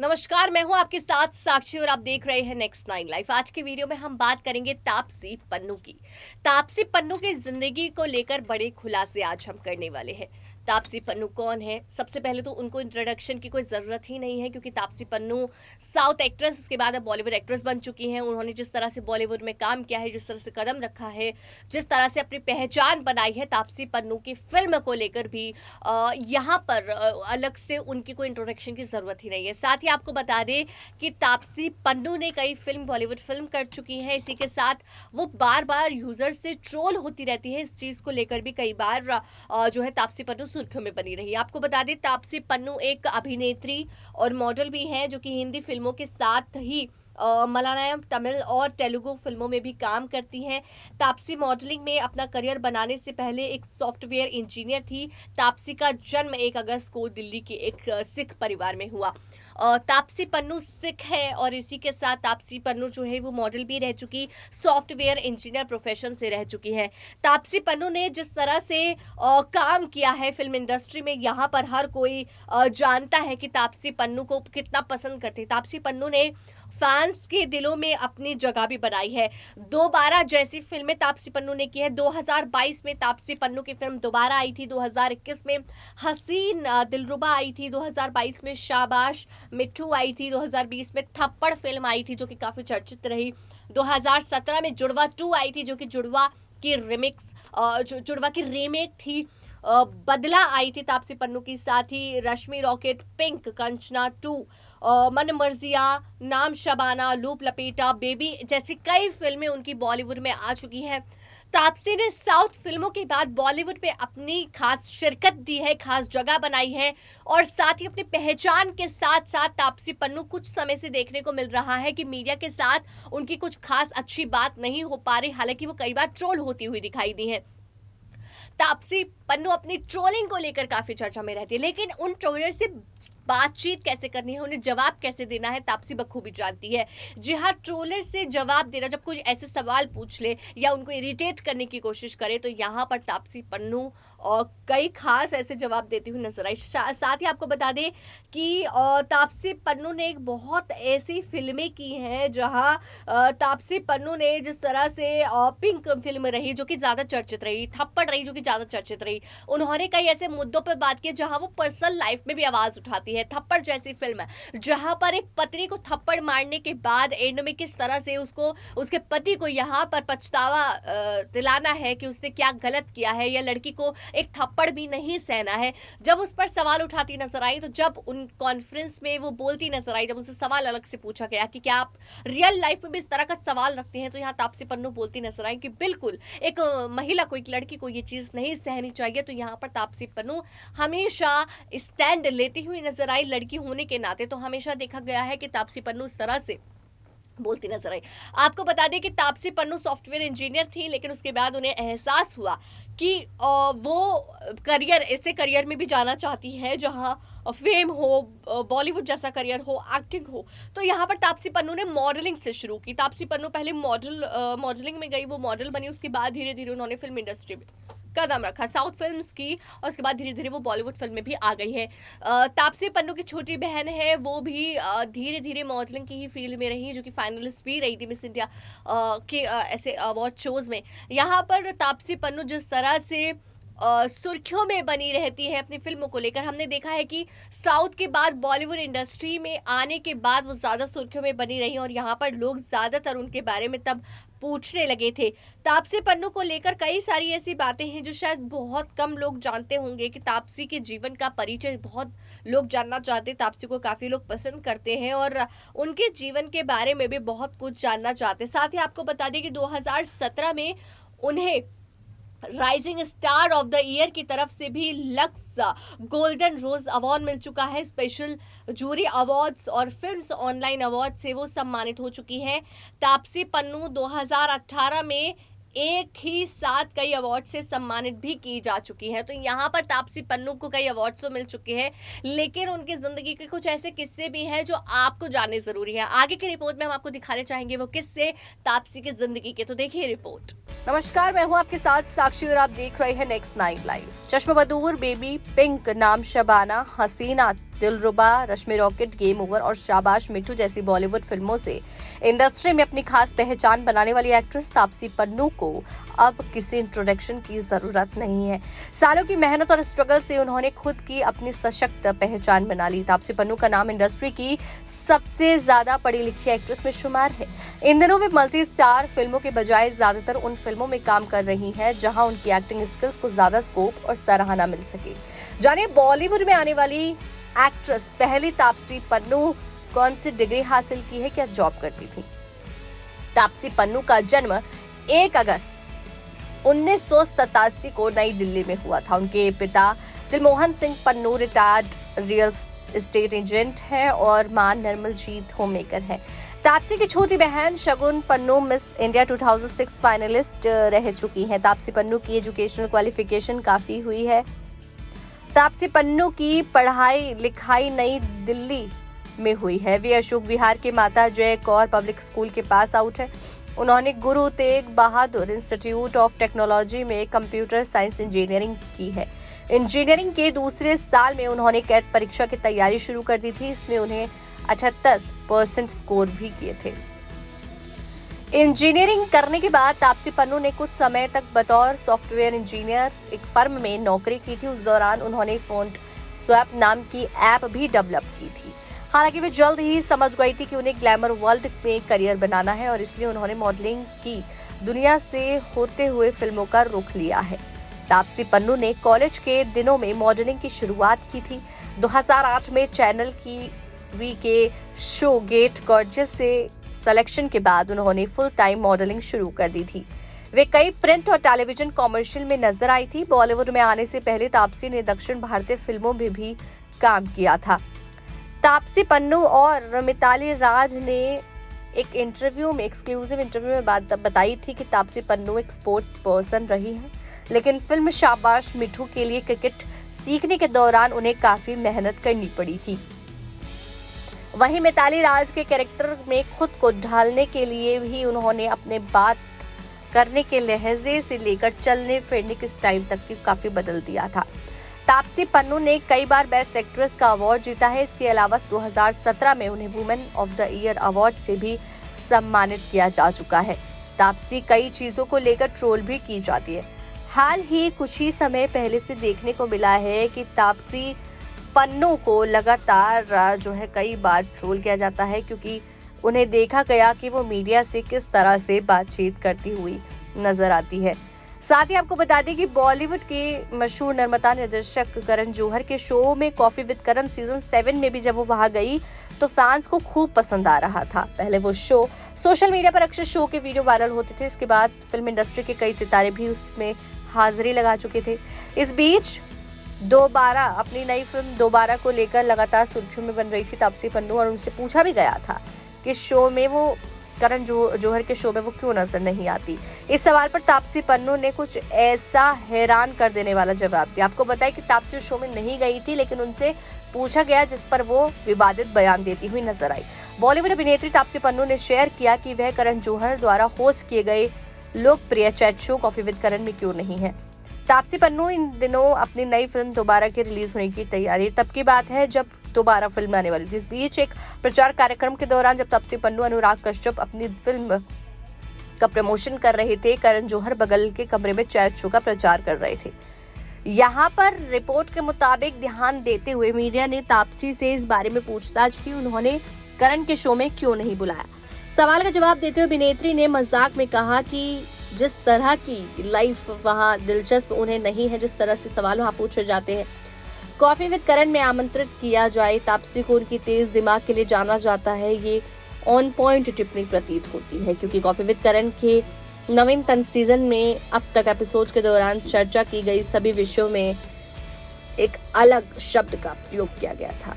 नमस्कार, मैं हूं आपके साथ साक्षी और आप देख रहे हैं नेक्स्ट नाइन लाइफ। आज के वीडियो में हम बात करेंगे तापसी पन्नू की। तापसी पन्नू की जिंदगी को लेकर बड़े खुलासे आज हम करने वाले हैं। तापसी पन्नू कौन है? सबसे पहले तो उनको इंट्रोडक्शन की कोई ज़रूरत ही नहीं है, क्योंकि तापसी पन्नू साउथ एक्ट्रेस, उसके बाद अब बॉलीवुड एक्ट्रेस बन चुकी हैं। उन्होंने जिस तरह से बॉलीवुड में काम किया है, जिस तरह से कदम रखा है, जिस तरह से अपनी पहचान बनाई है, तापसी पन्नू की फिल्म को लेकर भी यहाँ पर अलग से उनकी कोई इंट्रोडक्शन की ज़रूरत ही नहीं है। साथ ही आपको बता दें कि तापसी पन्नू ने कई फिल्म, बॉलीवुड फिल्म कर चुकी हैं। इसी के साथ वो बार बार यूज़र से ट्रोल होती रहती है। इस चीज़ को लेकर भी कई बार जो है तापसी पन्नू सुर्खियों में बनी रही है। आपको बता दें, तापसी पन्नू एक अभिनेत्री और मॉडल भी हैं, जो कि हिंदी फिल्मों के साथ ही मलयालम, तमिल और तेलुगु फिल्मों में भी काम करती हैं। तापसी मॉडलिंग में अपना करियर बनाने से पहले एक सॉफ्टवेयर इंजीनियर थी। तापसी का जन्म 1 अगस्त को दिल्ली के एक सिख परिवार में हुआ। तापसी पन्नू सिख है और इसी के साथ तापसी पन्नू जो है वो मॉडल भी रह चुकी, सॉफ्टवेयर इंजीनियर प्रोफेशन से रह चुकी है। तापसी पन्नू ने जिस तरह से काम किया है फिल्म इंडस्ट्री में, यहाँ पर हर कोई जानता है कि तापसी पन्नू को कितना पसंद करते हैं। तापसी पन्नू ने फैंस के दिलों में अपनी जगह भी बनाई है। दोबारा जैसी फिल्में तापसी पन्नू ने की है। 2022 में तापसी पन्नू की फिल्म दोबारा आई थी। 2021 में हसीन दिलरुबा आई थी। 2022 में शाबाश मिट्ठू आई थी। 2020 में थप्पड़ फिल्म आई थी, जो कि काफ़ी चर्चित रही। 2017 में जुड़वा 2 आई थी, जो कि जुड़वा की जुड़वा की रीमेक थी। बदला आई थी तापसी पन्नू की। साथ ही रश्मि रॉकेट, पिंक, कंचना 2, मन मर्जिया, नाम शबाना, लूप लपेटा, बेबी जैसी कई फिल्में उनकी बॉलीवुड में आ चुकी हैं। तापसी ने साउथ फिल्मों के बाद बॉलीवुड में अपनी खास शिरकत दी है, खास जगह बनाई है और साथ ही अपनी पहचान के साथ साथ तापसी पन्नू कुछ समय से देखने को मिल रहा है कि मीडिया के साथ उनकी कुछ खास अच्छी बात नहीं हो पा रही। हालांकि वो कई बार ट्रोल होती हुई दिखाई दी है। तापसी पन्नू अपनी ट्रोलिंग को लेकर काफी चर्चा में रहती है, लेकिन उन ट्रोलर से बातचीत कैसे करनी है, उन्हें जवाब कैसे देना है, तापसी बखूबी जानती है। जी हाँ, ट्रोलर से जवाब देना, जब कुछ ऐसे सवाल पूछ ले या उनको इरिटेट करने की कोशिश करे, तो यहाँ पर तापसी पन्नू और कई खास ऐसे जवाब देती हुई नजर आई। साथ ही आपको बता दें कि तापसी पन्नू ने एक बहुत ऐसी फिल्में की हैं जहाँ तापसी पन्नू ने जिस तरह से पिंक फिल्म रही, जो कि ज़्यादा चर्चित रही, थप्पड़ रही, जो कि ज़्यादा चर्चित रही, उन्होंने कई ऐसे मुद्दों पर बात की जहाँ वो पर्सनल लाइफ में भी आवाज़ उठाती है। थप्पड़ जैसी फिल्म है जहाँ पर एक पत्नी को थप्पड़ मारने के बाद एंड में किस तरह से उसको, उसके पति को यहाँ पर पछतावा दिलाना है कि उसने क्या गलत किया है, या लड़की को एक थप्पड़ भी नहीं सहना है। जब उस पर सवाल उठाती नजर आई, तो जब उन कॉन्फ्रेंस में वो बोलती नजर आई, जब उसे सवाल अलग से पूछा गया कि क्या आप रियल लाइफ में भी इस तरह का सवाल रखते हैं, तो यहाँ तापसी पन्नू बोलती नजर आई कि बिल्कुल एक महिला को, एक लड़की को ये चीज़ नहीं सहनी चाहिए। तो यहाँ पर तापसी पन्नू हमेशा स्टैंड लेती हुई नजर आई। लड़की होने के नाते तो हमेशा देखा गया है कि तापसी पन्नू इस तरह से बोलती नजर आई। आपको बता दें कि तापसी पन्नू सॉफ्टवेयर इंजीनियर थी, लेकिन उसके बाद उन्हें एहसास हुआ कि वो करियर, ऐसे करियर में भी जाना चाहती है जहां फेम हो, बॉलीवुड जैसा करियर हो, एक्टिंग हो। तो यहाँ पर तापसी पन्नू ने मॉडलिंग से शुरू की। तापसी पन्नू पहले मॉडलिंग में गई, वो मॉडल बनी। उसके बाद धीरे धीरे उन्होंने फिल्म इंडस्ट्री में कदम रखा, साउथ फिल्म्स की, और उसके बाद धीरे धीरे वो बॉलीवुड फिल्म में भी आ गई है। तापसी पन्नू की छोटी बहन है, वो भी धीरे धीरे मॉडलिंग की ही फील्ड में रही, जो कि फाइनलिस्ट भी रही थी मिस इंडिया के ऐसे अवार्ड शोज में। यहाँ पर तापसी पन्नू जिस तरह से सुर्खियों में बनी रहती है अपनी फिल्मों को लेकर, हमने देखा है कि साउथ के बाद बॉलीवुड इंडस्ट्री में आने के बाद वो ज़्यादा सुर्खियों में बनी रही और यहाँ पर लोग ज़्यादातर उनके बारे में तब पूछने लगे थे। तापसी पन्नू को लेकर कई सारी ऐसी बातें हैं जो शायद बहुत कम लोग जानते होंगे कि तापसी के जीवन का परिचय बहुत लोग जानना चाहते हैं। तापसी को काफ़ी लोग पसंद करते हैं और उनके जीवन के बारे में भी बहुत कुछ जानना चाहते हैं। साथ ही आपको बता दें कि 2017 में उन्हें rising star of the year की तरफ से भी लक्स गोल्डन रोज अवार्ड मिल चुका है। स्पेशल जूरी अवार्ड्स और फिल्म्स ऑनलाइन अवार्ड से वो सम्मानित हो चुकी हैं। तापसी पन्नू 2018 में एक ही साथ कई अवार्ड से सम्मानित भी की जा चुकी है। तो यहाँ पर तापसी पन्नू को कई अवार्ड्स तो मिल चुके हैं, लेकिन उनकी ज़िंदगी के कुछ ऐसे किस्से भी हैं जो आपको जानने ज़रूरी है। आगे की रिपोर्ट में हम आपको दिखाने चाहेंगे वो किस्से तापसी की ज़िंदगी के, तो देखिए रिपोर्ट। नमस्कार, मैं हूं आपके साथ साक्षी और आप देख रहे हैं नेक्स्ट 9 लाइव। चश्मबदूर, बेबी पिंक, नाम शबाना, हसीना, दिलरुबा, रश्मि रॉकेट, गेम ओवर और शाबाश मिठू जैसी बॉलीवुड फिल्मों से इंडस्ट्री में अपनी खास पहचान बनाने वाली एक्ट्रेस तापसी पन्नू को अब किसी इंट्रोडक्शन की जरूरत नहीं है। सालों की मेहनत और स्ट्रगल से उन्होंने खुद की अपनी सशक्त पहचान बना ली। तापसी पन्नू का नाम इंडस्ट्री की सबसे ज्यादा पढ़ी लिखी एक्ट्रेस में शुमार है। इन दिनों वे मल्टी स्टार फिल्मों के बजाय ज्यादातर उन फिल्मों में काम कर रही हैं जहां उनकी एक्टिंग स्किल्स को ज्यादा स्कोप और सराहना मिल सके। जानिए बॉलीवुड में आने वाली एक्ट्रेस पहली तापसी पन्नू कौन सी डिग्री हासिल की है, क्या जॉब करती थी। तापसी पन्नू का जन्म 1 अगस्त 1987 को नई दिल्ली में हुआ था। उनके पिता Dilmohan Singh Pannu retired real estate agent है और मां निर्मलजीत होममेकर है। तापसी की छोटी बहन शगुन पन्नू मिस इंडिया 2006 फाइनलिस्ट रह चुकी हैं। तापसी पन्नू की एजुकेशनल क्वालिफिकेशन काफी हुई है। तापसी पन्नू की पढ़ाई लिखाई नई दिल्ली में हुई है। वे अशोक विहार के माता जय कौर पब्लिक स्कूल के पास आउट है। उन्होंने Guru Tegh Bahadur institute of technology में कंप्यूटर साइंस इंजीनियरिंग की है। इंजीनियरिंग के दूसरे साल में उन्होंने कैट परीक्षा की तैयारी शुरू कर दी थी। इसमें उन्हें 78% स्कोर भी किए थे। इंजीनियरिंग करने के बाद तापसी पन्नू ने कुछ समय तक बतौर सॉफ्टवेयर इंजीनियर एक फर्म में नौकरी की थी। उस दौरान उन्होंने फोंट स्वैप नाम की ऐप भी डेवलप की थी। हालांकि वे जल्द ही समझ गई थी कि उन्हें ग्लैमर वर्ल्ड में करियर बनाना है और इसलिए उन्होंने मॉडलिंग की दुनिया से होते हुए फिल्मों का रुख लिया है। तापसी पन्नू ने कॉलेज के दिनों में मॉडलिंग की शुरुआत की थी। 2008 में चैनल की वी के शो गेट गॉर्जियस से सिलेक्शन के बाद उन्होंने फुल टाइम मॉडलिंग शुरू कर दी थी। वे कई प्रिंट और टेलीविजन कॉमर्शियल में नजर आई थी। बॉलीवुड में आने से पहले तापसी ने दक्षिण भारतीय फिल्मों में भी काम किया था। तापसी पन्नू और मिताली राज ने एक इंटरव्यू में एक्सक्लूसिव इंटरव्यू में बात बताई थी कि तापसी पन्नू एक स्पोर्ट्स पर्सन रही है, लेकिन फिल्म शाबाश मिठू के लिए क्रिकेट सीखने के दौरान उन्हें काफी मेहनत करनी पड़ी थी। वहीं मिताली राज के कैरेक्टर में खुद को ढालने के लिए भी उन्होंने अपने बात करने के लहजे से लेकर चलने फिरने के स्टाइल तक की काफी बदल दिया था। तापसी पन्नू ने कई बार बेस्ट एक्ट्रेस का अवार्ड जीता है। इसके अलावा 2017 में उन्हें women of the year award से भी सम्मानित किया जा चुका है। तापसी कई चीजों को लेकर ट्रोल भी की जाती है। हाल ही कुछ ही समय पहले से देखने को मिला है कि तापसी पन्नू को लगातार जो है कई बार ट्रोल किया जाता है, क्योंकि उन्हें देखा गया कि वो मीडिया से किस तरह से बातचीत करती हुई नजर आती है। साथ ही आपको बता दें कि बॉलीवुड के मशहूर निर्माता निर्देशक करण जौहर के शो में कॉफी विद करण सीजन 7 में भी जब वो वहां गई तो फैंस को खूब पसंद आ रहा था। पहले वो शो सोशल मीडिया पर अक्सर शो के वीडियो वायरल होते थे। इसके बाद फिल्म इंडस्ट्री के कई सितारे भी उसमें हाजिरी लगा चुके थे। इस बीच दोबारा अपनी नई फिल्म दोबारा को लेकर लगातार सुर्खियों में बन रही थी तापसी पन्नू और उनसे पूछा भी गया था कि शो में वो करण जौहर के शो में वो क्यों नजर नहीं आती। इस सवाल पर तापसी पन्नू ने कुछ ऐसा हैरान कर देने वाला जवाब दिया। आपको बताएं कि तापसी शो में नहीं गई थी, लेकिन उनसे पूछा गया जिस पर वो विवादित बयान देती हुई नजर आई। बॉलीवुड अभिनेत्री तापसी पन्नू ने शेयर किया कि वह करण जौहर द्वारा होस्ट किए गए लोकप्रिय चैट शो कॉफी विद करण में क्यों नहीं है। तापसी पन्नू इन दिनों अपनी नई फिल्म दोबारा के रिलीज होने की तैयारी, तब की बात है जब दोबारा फिल्म आने वाली थी। इस बीच एक प्रचार कार्यक्रम के दौरान जब तापसी पन्नू अनुराग कश्यप अपनी फिल्म का प्रमोशन कर रहे थे, करण जौहर बगल के कमरे में चैट शो का प्रचार कर रहे थे। यहाँ पर रिपोर्ट के मुताबिक ध्यान देते हुए मीडिया ने तापसी से इस बारे में पूछताछ की, उन्होंने करण के शो में क्यों नहीं बुलाया। सवाल का जवाब देते हुए अभिनेत्री ने मजाक में कहा कि जिस तरह की लाइफ वहाँ दिलचस्प उन्हें नहीं है, जिस तरह से सवाल वहाँ पूछे जाते हैं। कॉफी विद करण में आमंत्रित किया जाए तापसी को उनकी तेज दिमाग के लिए जाना जाता है। ये ऑन पॉइंट टिप्पणी प्रतीत होती है, क्योंकि कॉफी विद करण के नवीनतम सीजन में अब तक एपिसोड के दौरान चर्चा की गई सभी विषयों में एक अलग शब्द का प्रयोग किया गया था।